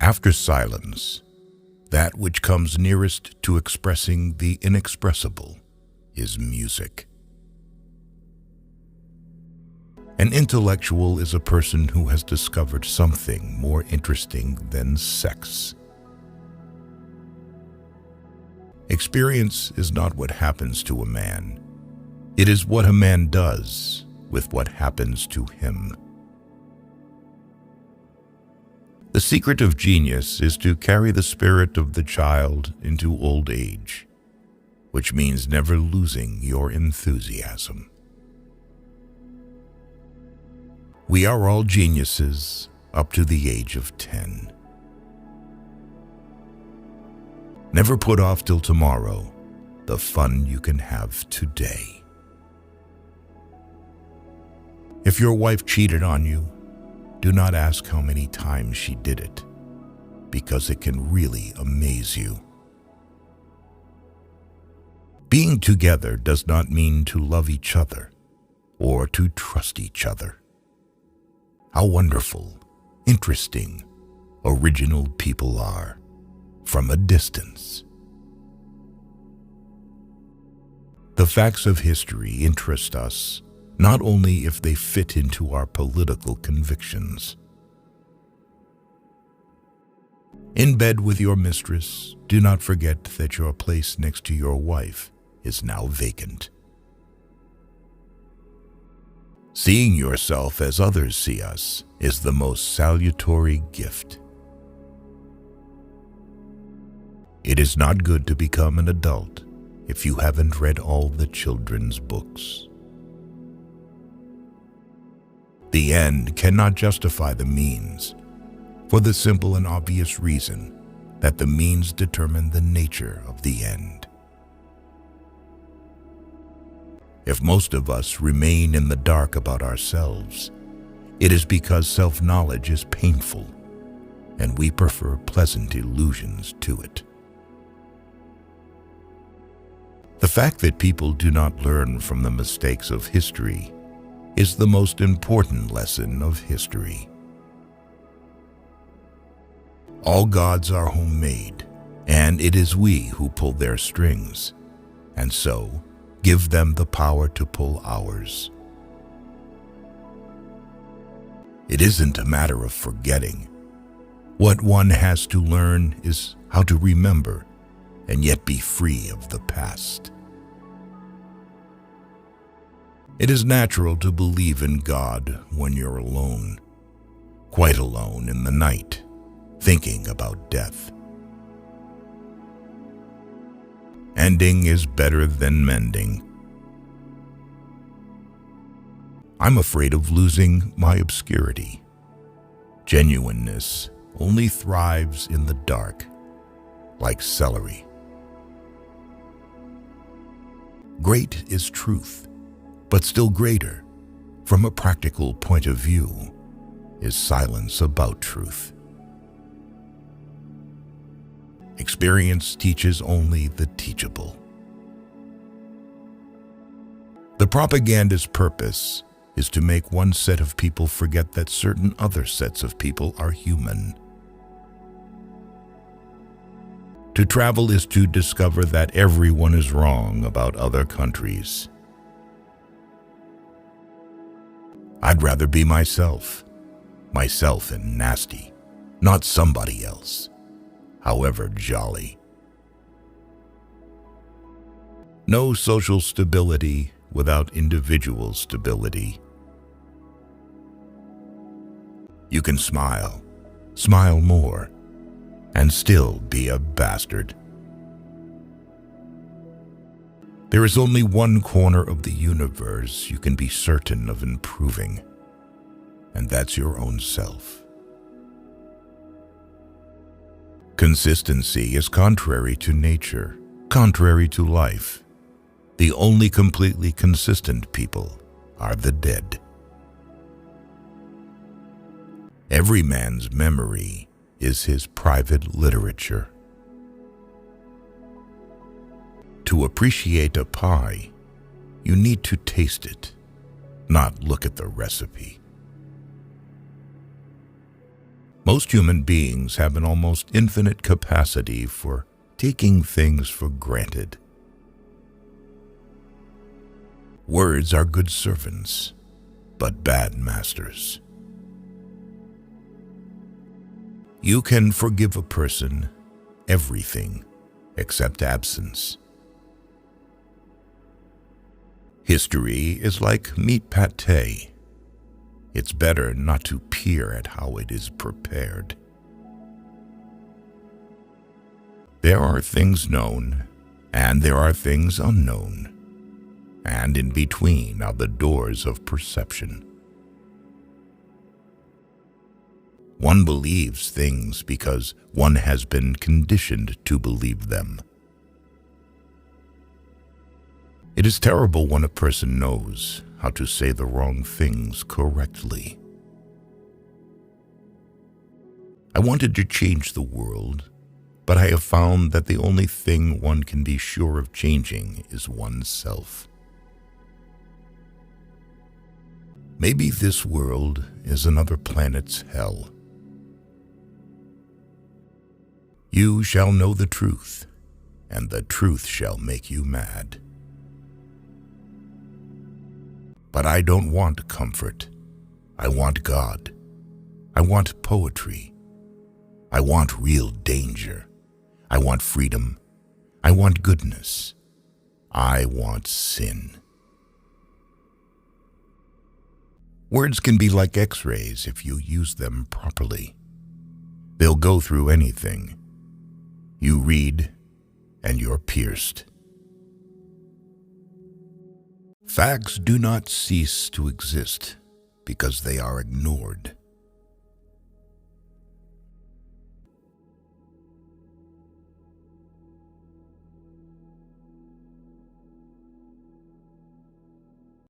After silence, that which comes nearest to expressing the inexpressible is music. An intellectual is a person who has discovered something more interesting than sex. Experience is not what happens to a man. It is what a man does with what happens to him. The secret of genius is to carry the spirit of the child into old age, which means never losing your enthusiasm. We are all geniuses up to the age of 10. Never put off till tomorrow the fun you can have today. If your wife cheated on you, do not ask how many times she did it, because it can really amaze you. Being together does not mean to love each other or to trust each other. How wonderful, interesting, original people are from a distance. The facts of history interest us not only if they fit into our political convictions. In bed with your mistress, do not forget that your place next to your wife is now vacant. Seeing yourself as others see us is the most salutary gift. It is not good to become an adult if you haven't read all the children's books. The end cannot justify the means, for the simple and obvious reason that the means determine the nature of the end. If most of us remain in the dark about ourselves, it is because self-knowledge is painful, and we prefer pleasant illusions to it. The fact that people do not learn from the mistakes of history is the most important lesson of history. All gods are homemade, and it is we who pull their strings, and so give them the power to pull ours. It isn't a matter of forgetting. What one has to learn is how to remember and yet be free of the past. It is natural to believe in God when you're alone, quite alone in the night, thinking about death. Ending is better than mending. I'm afraid of losing my obscurity. Genuineness only thrives in the dark, like celery. Great is truth. But still greater, from a practical point of view, is silence about truth. Experience teaches only the teachable. The propagandist's purpose is to make one set of people forget that certain other sets of people are human. To travel is to discover that everyone is wrong about other countries. I'd rather be myself and nasty, not somebody else, however jolly. No social stability without individual stability. You can smile more, and still be a bastard. There is only one corner of the universe you can be certain of improving, and that's your own self. Consistency is contrary to nature, contrary to life. The only completely consistent people are the dead. Every man's memory is his private literature. To appreciate a pie, you need to taste it, not look at the recipe. Most human beings have an almost infinite capacity for taking things for granted. Words are good servants, but bad masters. You can forgive a person everything except absence. History is like meat pâté. It's better not to peer at how it is prepared. There are things known, and there are things unknown, and in between are the doors of perception. One believes things because one has been conditioned to believe them. It is terrible when a person knows how to say the wrong things correctly. I wanted to change the world, but I have found that the only thing one can be sure of changing is oneself. Maybe this world is another planet's hell. You shall know the truth, and the truth shall make you mad. But I don't want comfort. I want God. I want poetry. I want real danger. I want freedom. I want goodness. I want sin. Words can be like X-rays if you use them properly. They'll go through anything. You read, and you're pierced. Facts do not cease to exist because they are ignored.